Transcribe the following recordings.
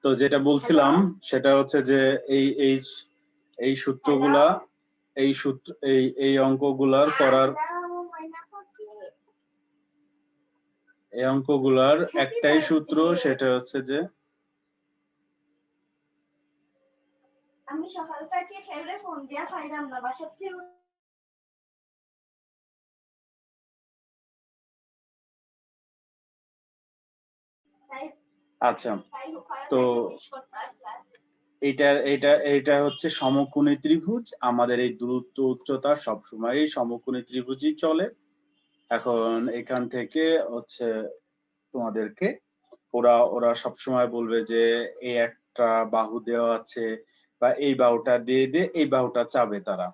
তো যেটা বলছিলাম সেটা হচ্ছে যে এই এই এই সূত্রগুলা এই সূত্র এই অঙ্কগুলার করার এই অঙ্কগুলার একটাই সূত্র, সেটা হচ্ছে যে আমি সকাল থেকে ফেরে ফোন দিয়া পাইলাম না, বাসা থেকে আচ্ছা। তো এটা হচ্ছে সমকোণী ত্রিভুজ। আমাদের এই দূরত্ব উচ্চতা সবসময় সমকোণী ত্রিভুজই চলে। এখন এখান থেকে হচ্ছে তোমাদেরকে ওরা সবসময় বলবে যে এই একটা বাহু দেওয়া আছে বা এই বাহুটা দিয়ে এই বাহুটা চাবে তারা।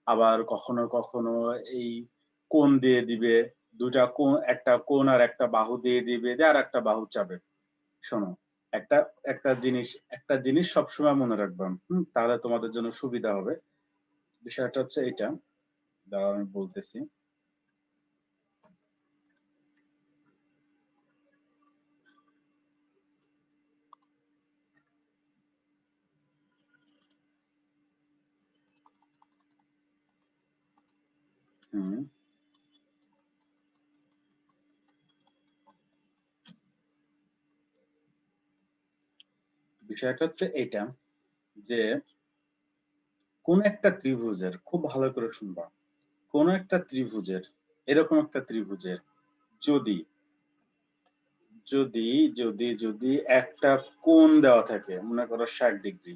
আবার কখনো কখনো এই কোণ দিয়ে দিবে, দুটা কোণ, একটা কোণ আর একটা বাহু দিয়ে দিবে, আর একটা বাহু চাবে। শোনো, একটা জিনিস সবসময় মনে রাখবা, তাহলে তোমাদের জন্য সুবিধা হবে। বিষয়টা হচ্ছে এটা, দাঁড়াও আমি বলতেছি। বিষয়টা হচ্ছে এটা যে কোন একটা ত্রিভুজের, খুব ভালো করে শুনবা, কোন একটা ত্রিভুজের, এরকম একটা ত্রিভুজের যদি যদি যদি যদি একটা কোণ দেওয়া থাকে, মনে করো 60 ডিগ্রি,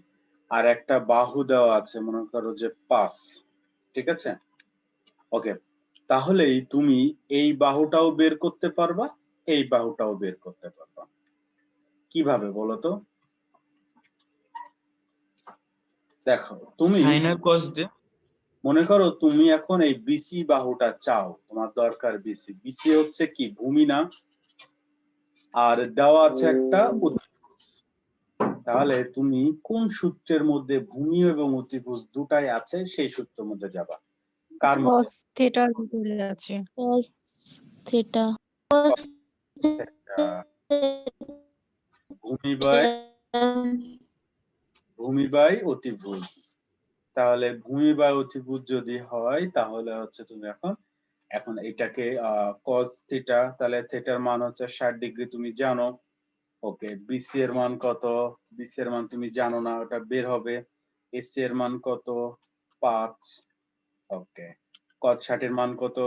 আর একটা বাহু দেওয়া আছে মনে করো যে 5, ঠিক আছে? ওকে, তাহলেই তুমি এই বাহুটাও বের করতে পারবা, এই বাহুটাও বের করতে পারবা। কিভাবে বলো তো? দেখো, তুমি সাইন আর কস দিয়ে মনে করো তুমি এখন এই বিসি বাহুটা চাও, তোমার দরকার বিসি। বিসি হচ্ছে কি, ভূমি না? আর দেওয়া আছে একটা অতিভুজ। তাহলে তুমি কোন সূত্রের মধ্যে ভূমি এবং অতিভুজ দুটাই আছে সেই সূত্রের মধ্যে যাবা? কার মধ্যে? cos theta ভিতরে আছে। cos theta ভূমি বাই অতিভুজ। তাহলে ভূমি বাই অতিভুজ যদি হয় তাহলে হচ্ছে তুমি এখন এটাকে cos থিটা, তাহলে থিটার মান হচ্ছে 60 ডিগ্রি, তুমি জানো। ওকে, বিসি এর মান কত? বিসি এর মান তুমি জানো না, ওটা বের হবে। এসি এর মান কত? 5। ওকে, cos 60 এর মান কত?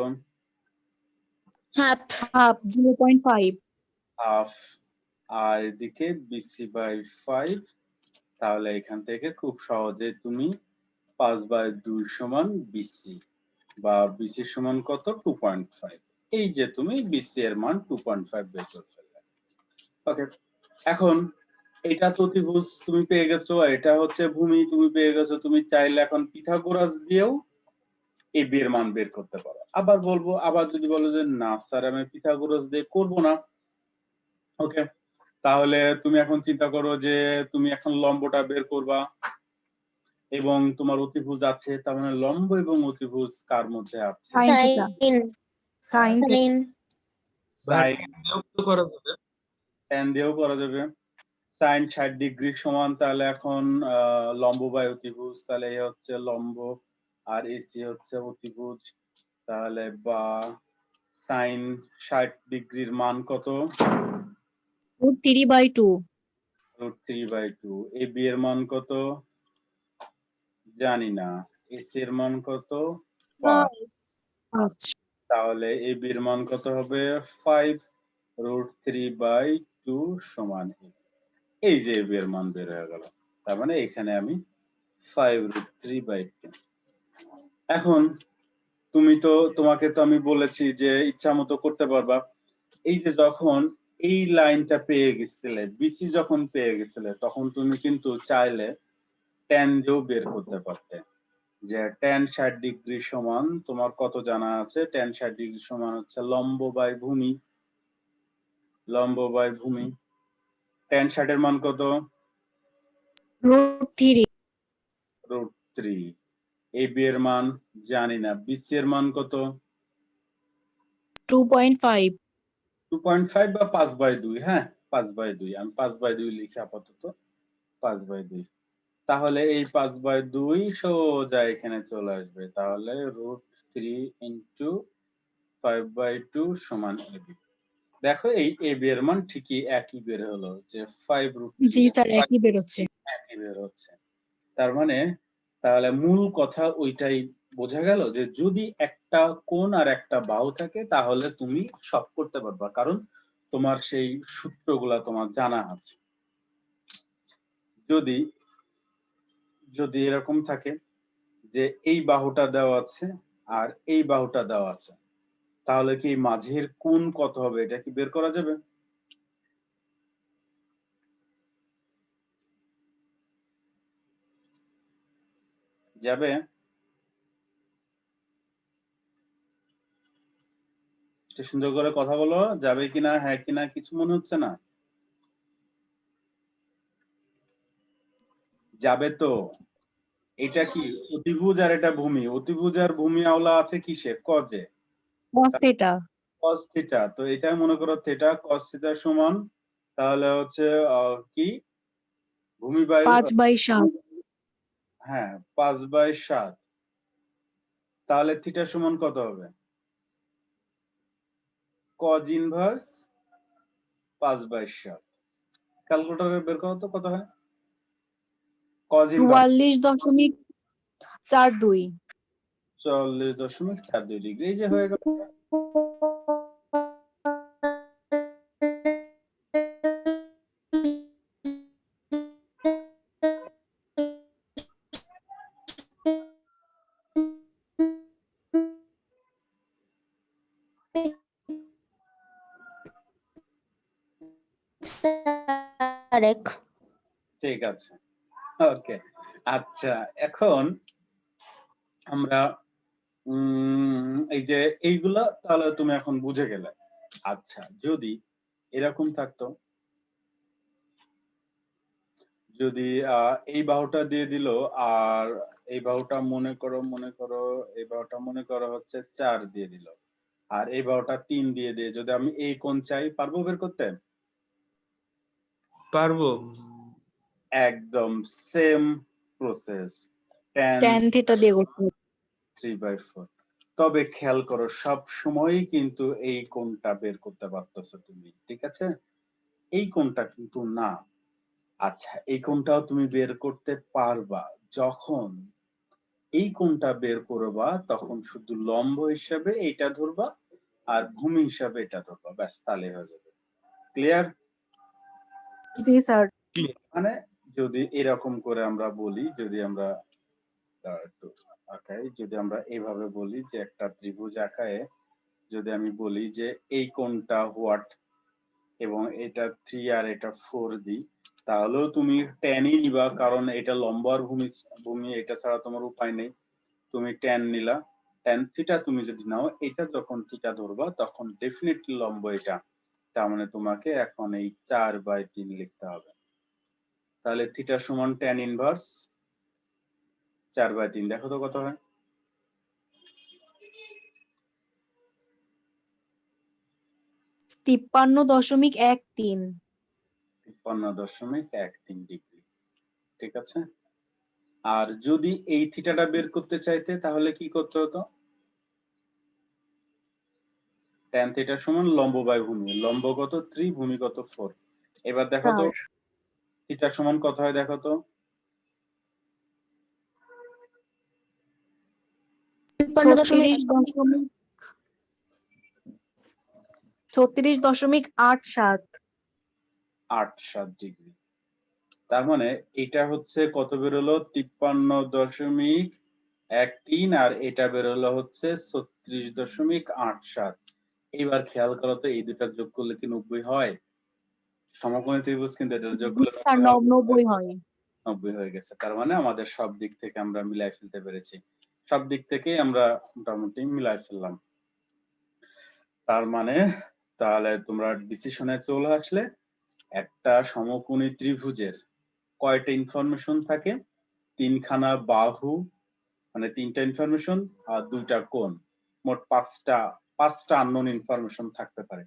half half 0.5। হাফ। আর এদিকে বিসি বাই 5। তাহলে এখান থেকে খুব সহজে তুমি 5/2 সমান বিসি, বা বিসি সমান কত? 2.5। এই যে তুমি বিসি এর মান 2.5 বের করে ফেললে। ওকে, এখন এটা তো অতিভুজ তুমি পেয়ে গেছো, এটা হচ্ছে ভূমি তুমি পেয়ে গেছো। তুমি চাইলে এখন পিথাগোরাস দিয়েও এই বি এর মান বের করতে পারো। আবার যদি বলো যে না স্যার আমি পিথাগোরাস দিয়ে করব না, ওকে, তাহলে তুমি এখন চিন্তা করো যে তুমি এখন লম্বটা বের করবা এবং তোমার অতিভুজ আছে, তার মানে লম্ব এবং অতিভুজ কার মধ্যে আছে? sin theta। sin theta। sin sine করা যাবে, tan দিয়েও করা যাবে। সাইন 60 ডিগ্রি সমান, তাহলে এখন লম্ব বাই অতিভুজ, তাহলে এই হচ্ছে লম্ব আর এসি হচ্ছে অতিভুজ। তাহলে বা সাইন 60 ডিগ্রির মান কত? √3/2। √3/2। এ বি এর মান কত? জানি না। এসি এর মান কত? 5। আচ্ছা, তাহলে এ বি এর মান কত হবে? 5 √3/2 সমান 8। এই যে এ বি এর মান বের হয়ে গেল। তার মানে এখানে আমি 5 √3/2। এখন তোমাকে তো আমি বলেছি যে ইচ্ছা মতো করতে পারবা। এই যে যখন এই লাইনটা পেয়ে গেছিলে, বিসি যখন পেয়ে গেছিলে, তখন তুমি কিন্তু চাইলে ট্যান দিয়েও বের করতে পারতে। যে ট্যান 60 ডিগ্রি সমান তোমার কত জানা আছে? ট্যান 60 ডিগ্রি সমান হচ্ছে লম্ব বাই ভূমি। লম্ব বাই ভূমি। ট্যান 60 এর মান কত? √3। √3। এ বি এর মান জানি না। বিসি এর মান কত? 2.5। 2.5 বা 5/2। হ্যাঁ, 5/2, আমি 5/2 লিখি আপাতত, 5/2। তাহলে এই 5/2 সোজা এখানে চলে আসবে, তাহলে √3 * 5/2 = AB। দেখো এই AB এর মান ঠিকই একই বের হলো, যে 5√3 জি স্যার, একই বেরোচ্ছে। একই বের হচ্ছে। তার মানে তাহলে মূল কথা ওইটাই বোঝা গেল, যে যদি একটা কোণ আর একটা বাহু থাকে তাহলে তুমি সব করতে পারবা, কারণ তোমার সেই সূত্রগুলা তোমার জানা আছে। যদি যদি এরকম থাকে যে এই বাহুটা দেওয়া আছে আর এই বাহুটা দেওয়া আছে, তাহলে কি মাঝের কোণ কত হবে এটা কি বের করা যাবে? যাবে? একটু সুন্দর করে কথা বলো, যাবে কিনা, হ্যাঁ কিনা, কিছু মনে হচ্ছে না? যাবে তো? এটা কি অতিভুজ আর এটা ভূমি, অতিভুজ আর ভূমি আওলা আছে কিসে? কজে, cos theta cos থিটা। তো এটা মনে করো থিটা, cos থিটা সমান তাহলে হচ্ছে কি ভূমি বায়ু, 5/7। হ্যাঁ 5/7। তাহলে থিটা সমান কত হবে? cos inverse 5/7। ক্যালকুলেটরে বের করো তো কত হয় cos ইনভার্স। 44.42। 44.42 ডিগ্রি, এই যে হয়ে গেল। আরেক ঠিক আছে, ওকে। আচ্ছা, এখন আমরা এই যে এইগুলা তাহলে তুমি এখন বুঝে গেলে। আচ্ছা, যদি এরকম থাকতো, যদি এই বাহুটা দিয়ে দিল আর এই বাহুটা মনে করো এই বাহুটা মনে করো হচ্ছে 4 দিয়ে দিল, আর এই বাহুটা 3 দিয়ে দিয়ে যদি আমি এই কোণ চাই, পারবো বের করতে? পারবো। একদম same process, tan tan theta দিয়ে করতে হবে। 3/4। তবে খেয়াল করো সব সময়ই কিন্তু এই কোণটা বের করতে পারতেছো তুমি, ঠিক আছে? এই কোণটা কিন্তু না। আচ্ছা, এই কোণটাও তুমি বের করতে পারবা যখন এই কোণটা বের করবা, তখন শুধু লম্ব হিসাবে এইটা ধরবা আর ভূমি হিসাবে এটা ধরবা, ব্যাস তাহলে হয়ে যাবে। ক্লিয়ার? জি স্যার। মানে যদি এরকম করে আমরা বলি, যদি আমরা একটু আঁকাই, যদি আমরা এইভাবে বলি যে একটা ত্রিভুজ আঁকায় যদি আমি বলি যে এই কোণটা হোয়াট এবং এটা 3 আর এটা 4 দিই, তাহলেও তুমি tan ই নিবা, কারণ এটা লম্ব আর ভূমি এটা ছাড়া তোমার উপায় নেই। তুমি tan নিলা, tan থিটা তুমি যদি নাও, এটা যখন থিটা ধরবা তখন ডেফিনেটলি লম্ব এটা, তার মানে তোমাকে এখন এই 4/3 লিখতে হবে। তাহলে থিটা সমান tan ইনভার্স 4/3, দেখো তো কত হয়? 53.13। 53.13 ডিগ্রি, ঠিক আছে? আর যদি এই থিটাটা বের করতে চাইতে তাহলে কি করতে হতো? tan থিটা সমান লম্ব বাই ভূমি, লম্ব কত 3, ভূমি কত 4। এবার দেখো তো থিটা সমান কত হয়, দেখো তো। 36.87। 87 ডিগ্রি। তার মানে এটা হচ্ছে কত বেরোলো? 53.13, আর এটা বেরোলো হচ্ছে 36.87। এবার খেয়াল করো তো, এই দুটা যোগ করলে কি 90 হয়? সমকোণী ত্রিভুজ কিন্তু এটা যোগ জি করলে স্যার, 90 হয়। 90 হয়ে গেছে। তার মানে আমাদের সব দিক থেকে আমরা মিলাই ফেলতে পেরেছি, সব দিক থেকেই আমরা মোটামুটি মিলাই ফেললাম। তার মানে তাহলে তোমরা ডিসিশনে চলে আসলে একটা সমকোণী ত্রিভুজের কয়টা ইনফরমেশন থাকে? 3খানা বাহু, মানে 3টা ইনফরমেশন আর 2টা কোণ, মোট 5টা আননোন ইনফরমেশন থাকতে পারে।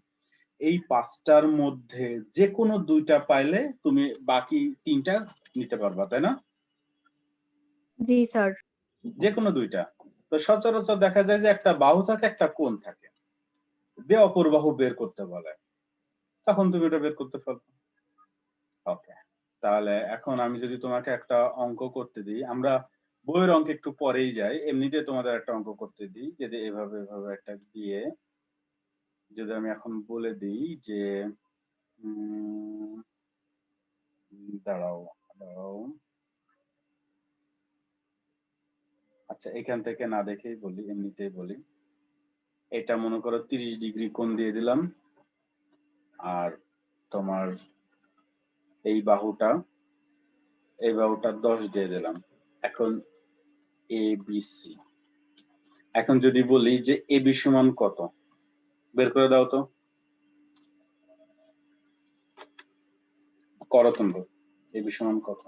এই 5টার মধ্যে যে কোনো 2টা পাইলে তুমি বাকি 3টা নিতে পারবা, তাই না? জি স্যার। যে কোনো 2টা। তো সচরাচর দেখা যায় যে একটা বাহু থাকে, একটা কোণ থাকে, দিয়ে অপর বাহু বের করতে বলে, তখন তুমি এটা বের করতে পারবে। ওকে, তাহলে এখন আমি যদি তোমাকে একটা অঙ্ক করতে দিই, আমরা বইয়ের অঙ্ক একটু পরেই যাই, এমনিতে তোমাদের একটা অঙ্ক করতে দিই, যদি এভাবে এভাবে একটা দিয়ে যদি আমি এখন বলে দিই যে দাঁড়াও দাঁড়াও, আচ্ছা এখান থেকে না দেখেই বলি, এমনিতেই বলি। এটা মনে করো 30 ডিগ্রি কোণ দিয়ে দিলাম, আর তোমার এই বাহুটা 10 দিয়ে দিলাম। এখন এ বি সি, এখন যদি বলি যে এ বি সমান কত, বের করে দাও তো, করো তোমরা, এ বি সমান কত?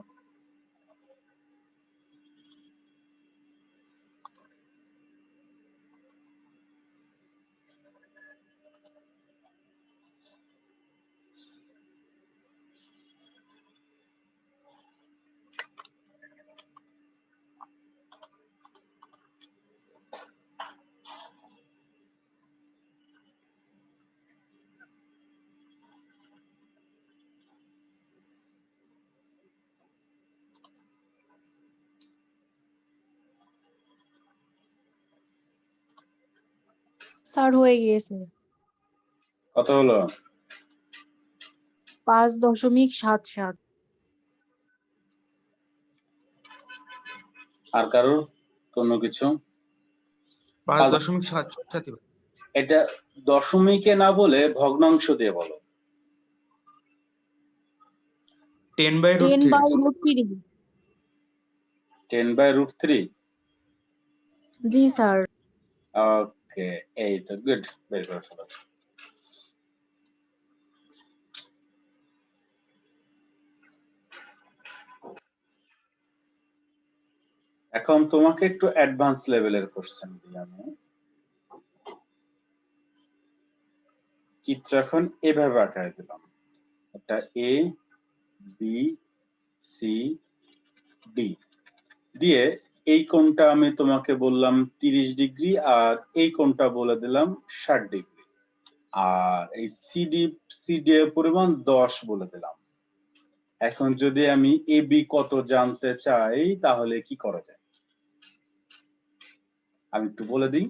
স্যার হয়ে গিয়েছে। কত হলো? 5.77। আর কারোর কোনো কিছু? 5.7 এটা দশমিকে না বলে ভগ্নাংশ দিয়ে বলো। 10/√3 10/√3। 10/√3। জি স্যার। ওকে, এই তো গুড, বের করে ফেলেছো। এখন তোমাকে একটু অ্যাডভান্স লেভেলের কোশ্চেন দিই আমি। চিত্র এখন এভাবে আঁকায় দিলাম, একটা এ বি সি ডি দিয়ে এই কোণটা আমি তোমাকে বললাম 30 ডিগ্রি, আর এই কোণটা বলে দিলাম 60 ডিগ্রি, আর এই সিডি এর পরিমাণ 10 বলে দিলাম। এখন যদি আমি এ বি কত জানতে চাই তাহলে কি করা যায়? আমি একটু বলে দিই।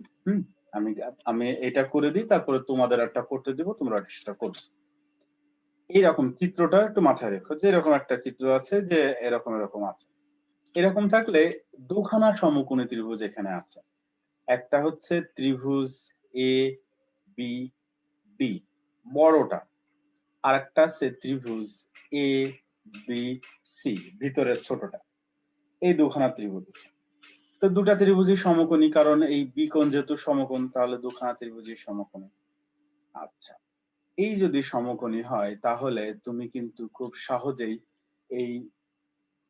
আমি আমি এটা করে দিই, তারপরে তোমাদের একটা করতে দেব, তোমরা সেটা করবে। এইরকম চিত্রটা একটু মাথায় রেখো, যে এরকম একটা চিত্র আছে, যে এরকম এরকম আছে। এরকম থাকলে দুখানা সমকোণী ত্রিভুজ এখানে আছে, একটা হচ্ছে ত্রিভুজ এ বি ডি বড়টা, আর একটা আছে ত্রিভুজ এ বি সি ভিতরের ছোটটা। এই দুখানা ত্রিভুজ আছে। তো দুটা ত্রিভুজই সমকোণী, কারণ এই বি কোণ যেহেতু সমকোণ, তাহলে দুখানা ত্রিভুজই সমকোণী। আচ্ছা, এই যদি সমকোণী হয় তাহলে তুমি কিন্তু খুব সহজেই এই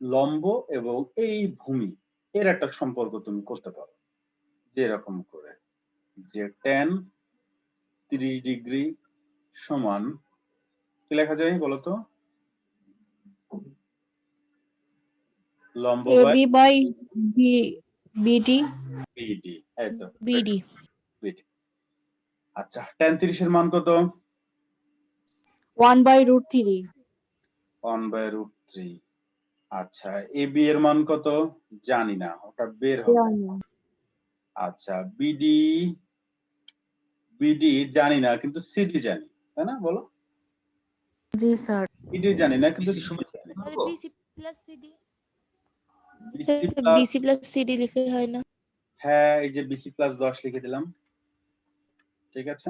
লম্ব এবং এই ভূমি এর একটা সম্পর্ক তুমি করতে পারো, যে এরকম করে যে tan 30 ডিগ্রি সমান কি লেখা যায় বলতো? লম্ব বাই AB/BD। বিডি। এই তো বিডি বিডি। আচ্ছা, tan 30 এর মান কত? 1/√3। 1/√3। আচ্ছা, এবি এর মান কত জানি না, ওটা বের হবে। আচ্ছা, বিডি জানি না, কিন্তু সিডি জানি, তাই না? বলো। জি স্যার। বিডি জানি না, কিন্তু BC সিডি সমান জানি। কত? BC plus CD BC plus, BC plus CD লিখলে হয় না? হ্যাঁ, এই যে বিসি প্লাস 10 লিখে দিলাম, ঠিক আছে।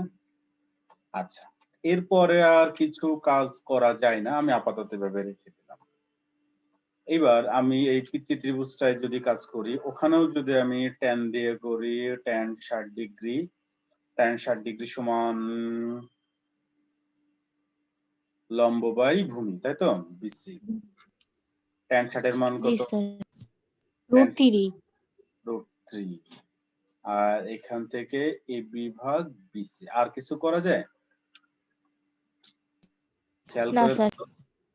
আচ্ছা, এরপরে আর কিছু কাজ করা যায় না, আমি আপাতত এভাবে রেখে দিলাম। এবার আমি এই পিচ্ছি ত্রিভুজটায় যদি কাজ করি, ওখানেও যদি আমি tan দিয়ে করি, tan 60 ডিগ্রি, tan 60 ডিগ্রি সমান লম্ব বাই ভূমি, তাই তো? বিসি tan 60 এর মান জি কত? স্যার। √3। √3। আর এখান থেকে এ বিভাগ বিসি, আর কিছু করা যায়? খেয়াল না করে স্যার। দেখো,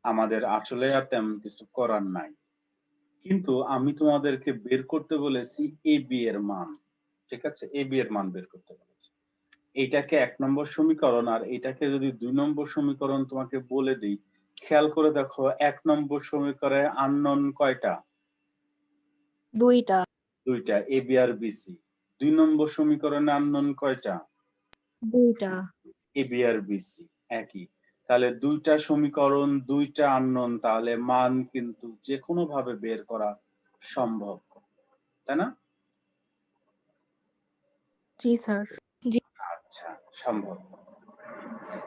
আমাদের আসলে আর তেমন কিছু করার নাই, কিন্তু আমি তোমাদেরকে বের করতে বলেছি এ বি এর মান। ঠিক আছে, এ বি এর মান বের করতে বলেছি। এইটাকে 1 নম্বর সমীকরণ আর এটাকে যদি 2 নম্বর সমীকরণ তোমাকে বলে দিই, খেয়াল করে দেখো 1 নম্বর সমীকরণে আননোন কয়টা? 2টা, 2টা, A B R B C. 2 নম্বর সমীকরণে আননোন কয়টা? 2টা, A B R B C. একই। তাহলে 2টা সমীকরণ, 2টা আননোন, তাহলে মান কিন্তু যে কোনো ভাবে বের করা সম্ভব, তাই না? জি স্যার। আচ্ছা, সম্ভব।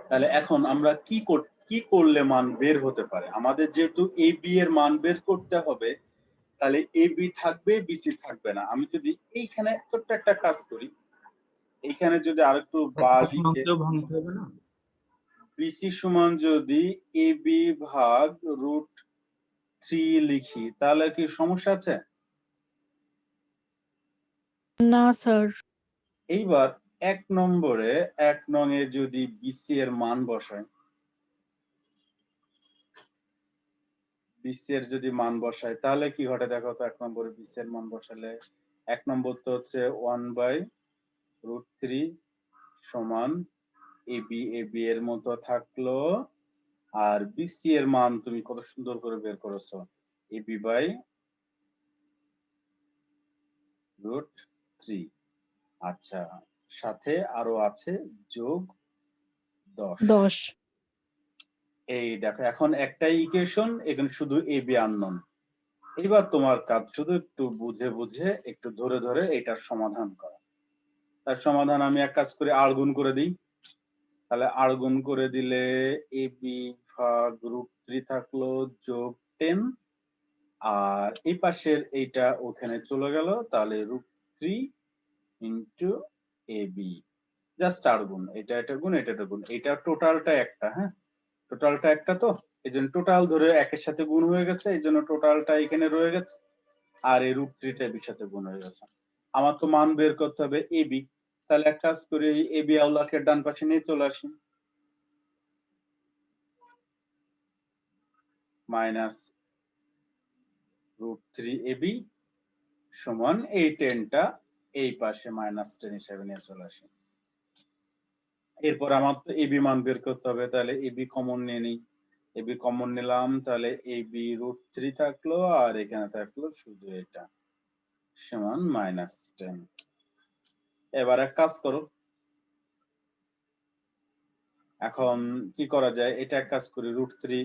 তাহলে এখন আমরা কি করলে মান বের হতে পারে? আমাদের যেহেতু এ বি এর মান বের করতে হবে, তাহলে এ বি থাকবে, বি সি থাকবে না। আমি যদি এইখানে ছোট্ট একটা কাজ করি, এইখানে যদি আরেকটু বাঁদিকে ভাঙতে হবে না? বিসি সমান যদি এ বি ভাগ √3 লিখি, তাহলে কি সমস্যা আছে? না স্যার। এইবার 1 নম্বরে 1 নং এ যদি বিসি এর মান বসাই, বিসি এর যদি মান বসাই, তাহলে কি ঘটে দেখো তো। 1 নম্বরে বিসি এর মান বসালে 1 নম্বর তো হচ্ছে 1/√3 সমান এ বি এর মতো থাকলো, আর বিসি এর মান তুমি কত সুন্দর করে বের করেছো, এ বি বাই √3। আচ্ছা, সাথে আরো আছে যোগ 10। 10। এই দেখো, এখন একটাই ইকুয়েশন, এখানে শুধু এ বি আননোন। এবার তোমার কাজ শুধু একটু বুঝে বুঝে, একটু ধরে ধরে এটার সমাধান করা। তার সমাধান আমি এক কাজ করে আর গুণ করে দিই। তাহলে আর গুণ করে দিলে এ বি ভাগ √3 থাকলো যোগ 10, আর এই পাশের এইটা ওখানে চলে গেল, তাহলে √3 ইন্টু এ বি। জাস্ট আর গুণ, এটা গুণ, এটা গুণ, এটা টোটালটা একটা। হ্যাঁ, টোটালটা একটা, তো এই জন্য টোটাল ধরে একের সাথে গুণ হয়ে গেছে, এই জন্য টোটালটা এখানে রয়ে গেছে, আর এই √3টা বির সাথে গুণ হয়ে গেছে। আমার তো মান বের করতে হবে এ বি, তাহলে এক কাজ করে এ বি আওলাকে ডান পাশে নিয়ে চলে আসি। মাইনাস √3 এ বি সমান এই 10টা এই পাশে -10 হিসেবে নিয়ে চলে আসি। এরপর আমার তো এবি মান বের করতে হবে, তাহলে এবি কমন নিয়ে নিই। এবি কমন নিলাম, তাহলে এবি √3 থাকলো, আর এখানে থাকলো শুধু এটা সমান -10। এবার এক কাজ করো, এখন কি করা যায়, এটা এক কাজ করি, √3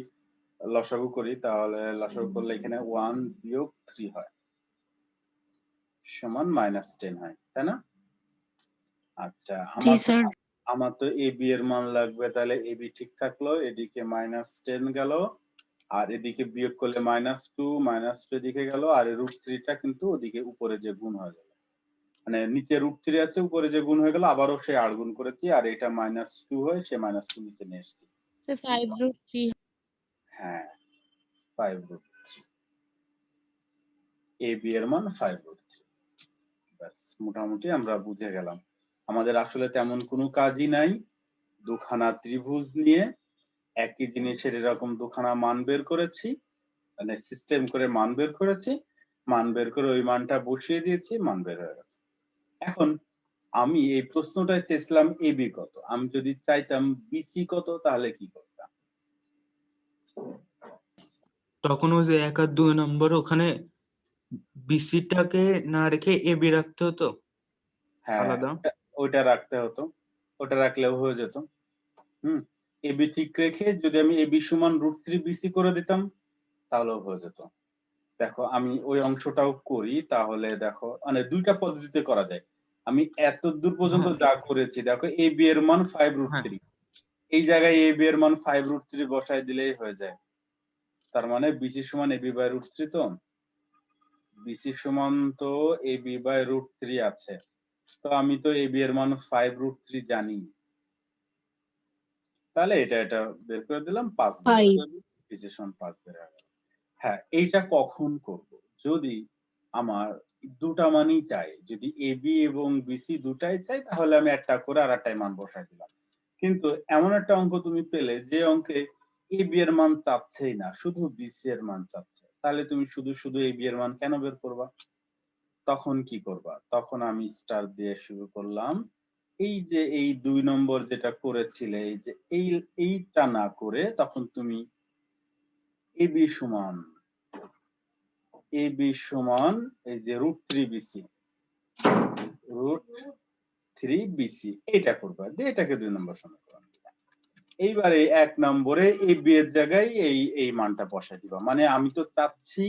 লসাগু করি, তাহলে লসাগু করলে এখানে 1 বিয়োগ 3 হয়, সমান -10 হয়, তাই না? আচ্ছা, জি স্যার। আমার তো এ বি এর মান লাগবে, তাহলে এ বি ঠিক থাকলো, এদিকে -10 গেল, আর এদিকে বিয়োগ করলে -2 এদিকে গেল, আর √3টা কিন্তু ওদিকে উপরে যে গুণ হয়ে গেল, মানে নিচে √3 আছে, উপরে যে গুণ হয়ে গেল, আবারও সে আর গুণ করেছি, আর এটা -2 হয়, সে -2 নিচে নিয়ে এসেছি। 5√3। হ্যাঁ, 5√3, এ বি এর মান 5√3। ব্যাস, মোটামুটি আমরা বুঝে গেলাম। আমাদের আসলে তেমন কোনো কাজই নাই, দুখানা ত্রিভুজ নিয়ে একই জিনিসের এরকম দুখানা মান বের করেছি, মানে সিস্টেম করে মান বের করেছি, মান বের করে ওই মানটা বসিয়ে দিয়েছি, মান বের হয়ে গেছে। এখন আমি এই প্রশ্নটায় চেয়েছিলাম এ বি কত, আমি যদি চাইতাম বিসি কত, তাহলে কি করতাম? তখন ওই যে 1 আর 2 নম্বর ওখানে বিসিটাকে না রেখে এবি রাখতে হতো হ্যাঁ, আলাদা। ওইটা রাখতে হতো, ওটা রাখলেও হয়ে যেত। এবি ঠিক রেখে যদি আমি এবি সমান √3 বিসি করে দিতাম, তাহলেও হয়ে যেত। দেখো আমি ওই অংশটাও করি, তাহলে দেখো মানে দুইটা পদ্ধতিতে করা যায়। আমি এত দূর পর্যন্ত হ্যাঁ, যা করেছি, দেখো এ বি এর মান 5√3, হ্যাঁ, এই জায়গায় এ বি এর মান 5√3 বসাই দিলেই হয়ে যায়। তার মানে বিসি সমান এ বি বাই √3, তো বিসি সমান তো এ বি বাই √3 আছে, তো আমি তো এ বি এর মান 5√3 জানি, তাহলে এটা বের করে দিলাম, 5 বের 5। করে দিলাম, বিসি সমান 5 বের হয়ে গেল। হ্যাঁ, এইটা কখন করব, যদি আমার দুটা মানই চাই, যদি এ বি এবং বিসি দুটাই চাই, তাহলে আমি একটা করে আর একটাই মান বসাই দিলাম। কিন্তু এমন একটা অঙ্ক তুমি পেলে যে অঙ্কে এ বি এর মান চাচ্ছেই না, শুধু বিসি এর মান চাচ্ছে, তাহলে তুমি শুধু শুধু এ বি এর মান কেন বের করবা? তখন কি করবা? তখন আমি স্টার দিয়ে শুরু করলাম। এই যে এই 2 নম্বর যেটা করেছিলে, এই যে এইটা না করে তখন তুমি এবি সমান এই যে √3 BC এটা করবা, দিয়ে এটাকে 2 নম্বর সমীকরণ দিবা। এইবারে 1 নম্বরে এবি এর জায়গায় এই মানটা বসাই দিবা। মানে আমি তো চাচ্ছি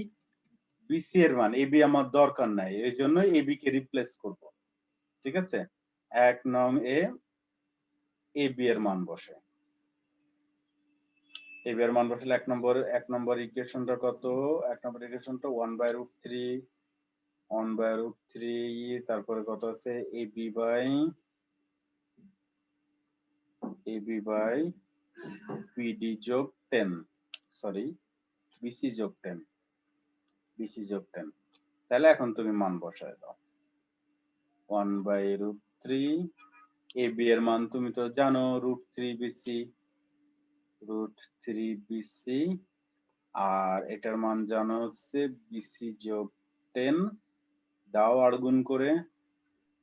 বিসি এর মান, এবি আমার দরকার নাই, এই জন্য এবি কে রিপ্লেস করব। ঠিক আছে, 1 নং এ এবি এর মান বসে, এবি এর মান বসালে 1 নম্বর ইকুয়েশনটা কত? 1 নম্বর ইকুয়েশনটা 1/√3 তারপরে কত আছে? এবি বাই পিডি যোগ 10, সরি বিসি যোগ 10, তাহলে এখন তুমি মান বসায় দাও। 1/√3 এবি এর মান তুমি তো জানো, √3 BC, আর এটার মান জানো হচ্ছে বিসি যোগ 10, দাও আর গুণ করে,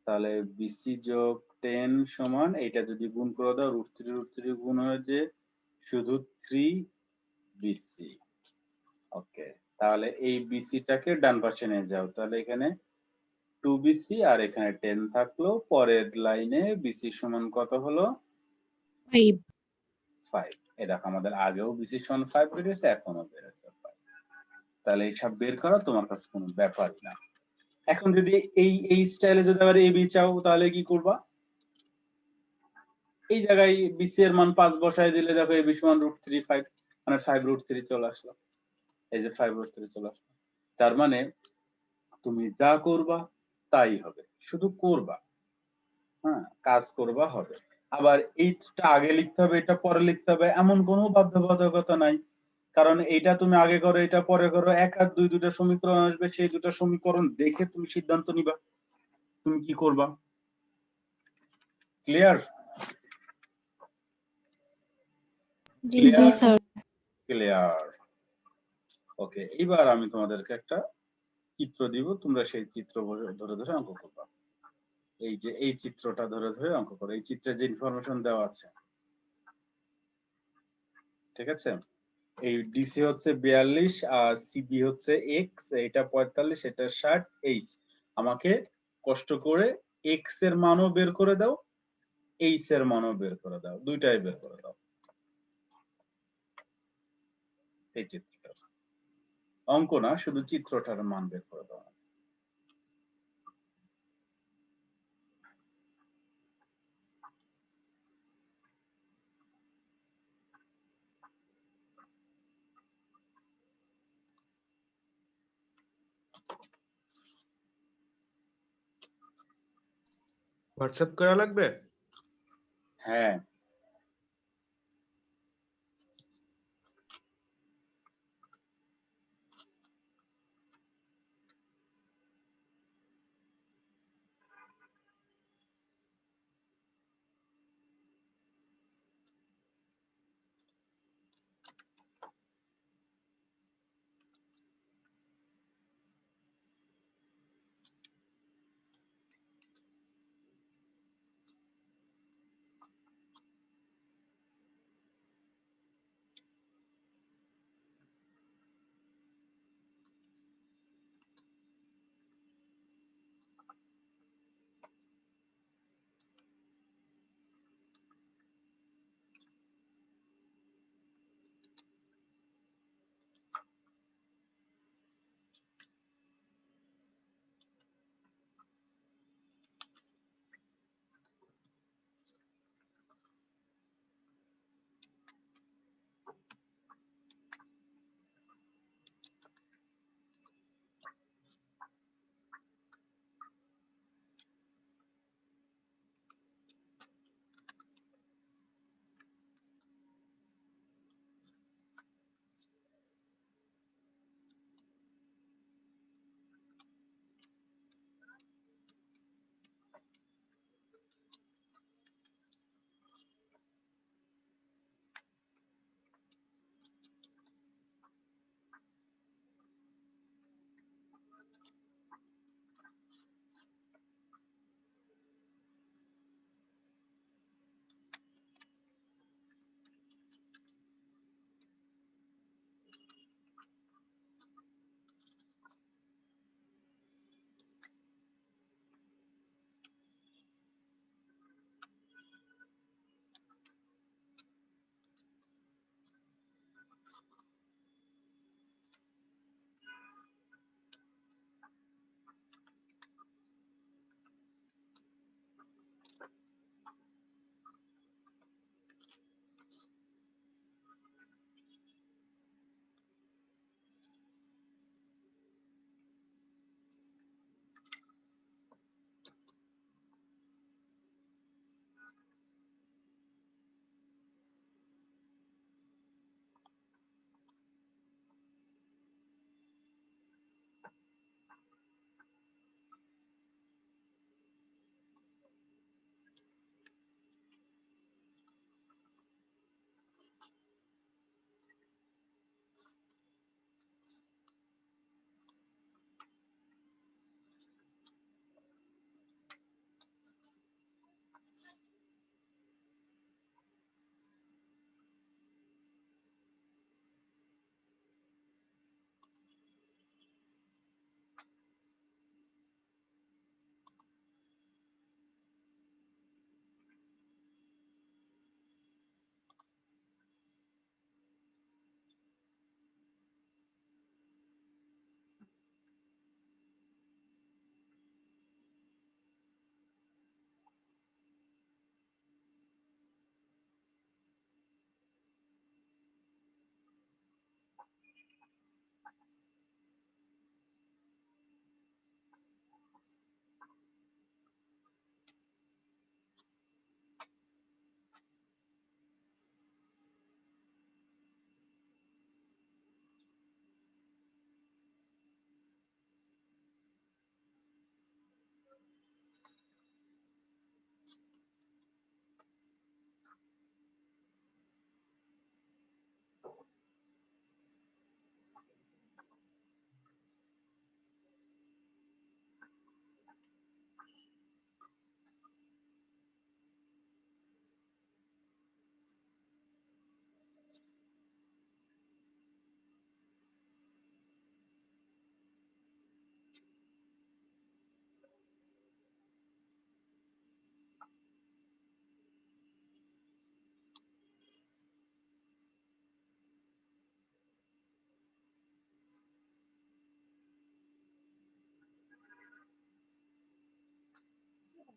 তাহলে বিসি যোগ 10 সমান, এটা যদি গুণ করে দাও √3 গুণ হয়ে যে শুধু 3BC। ওকে, তাহলে এই বিসিটাকে ডান পাশে নিয়ে যাও, তাহলে এখানে 2BC আর এখানে 10 থাকলো। পরের লাইনে বিসি সমান কত হলো? 5 5। এই দেখো আমাদের আগেও বিসি সমান 5 বেরিয়েছে, এখনো বেরিয়েছে 5। তাহলে এইসব বের করা তোমার কাছে কোনো ব্যাপারই না। এখন যদি এই স্টাইলে যদি আবার এবি চাও, তাহলে কি করবা? এই জায়গায় বিসি এর মান 5 বসায় দিলে দেখো এবি সমান √3 5, মানে 5√3 চলে আসলো। এই যে 5√3 চলে আসলো। তার মানে তুমি যা করবা তাই হবে, শুধু করবা, হ্যাঁ, কাজ করবা হবে। আবার এইটা আগে লিখতে হবে, এটা পরে লিখতে হবে, এমন কোনো বাধ্যবাধকতা নাই। কারণ এইটা তুমি আগে করো, এটা পরে করো, 1 আর 2 দুটো সমীকরণ আসবে, সেই দুটো সমীকরণ দেখে তুমি সিদ্ধান্ত নিবা তুমি কি করবা। ক্লিয়ার? জি জি স্যার। Sir clear. ওকে, এবার আমি তোমাদেরকে একটা চিত্র দিব, তোমরা সেই চিত্র ধরে ধরে অঙ্ক করবা। এই যে এই চিত্রটা ধরে ধরে অঙ্ক করো, এই চিত্রে যে ইনফরমেশন দেওয়া আছে, ঠিক আছে? এই ডিসি হচ্ছে 42 আর সিবি হচ্ছে এক্স, এটা 45, এটা 60, এইচ। আমাকে কষ্ট করে এক্স এর মানও বের করে দাও, এইচ এর মানও বের করে দাও, দুইটাই বের করে দাও। এই চিত্রটা অঙ্ক না, শুধু চিত্রটার মান বের করে দাও। হোয়াটসঅ্যাপ করা লাগবে? হ্যাঁ,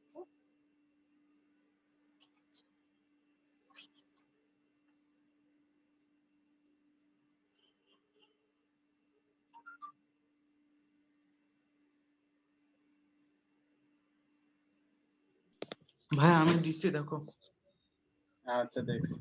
দিচ্ছি। ভাই আমি দিচ্ছি দেখো। আচ্ছা দেখছি।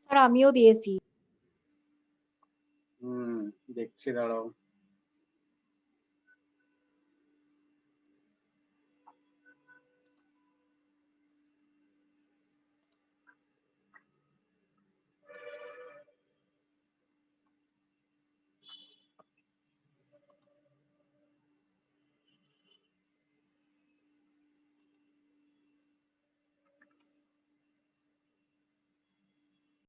স্যার আমিও দিয়েছি। দেখছি দাঁড়াও।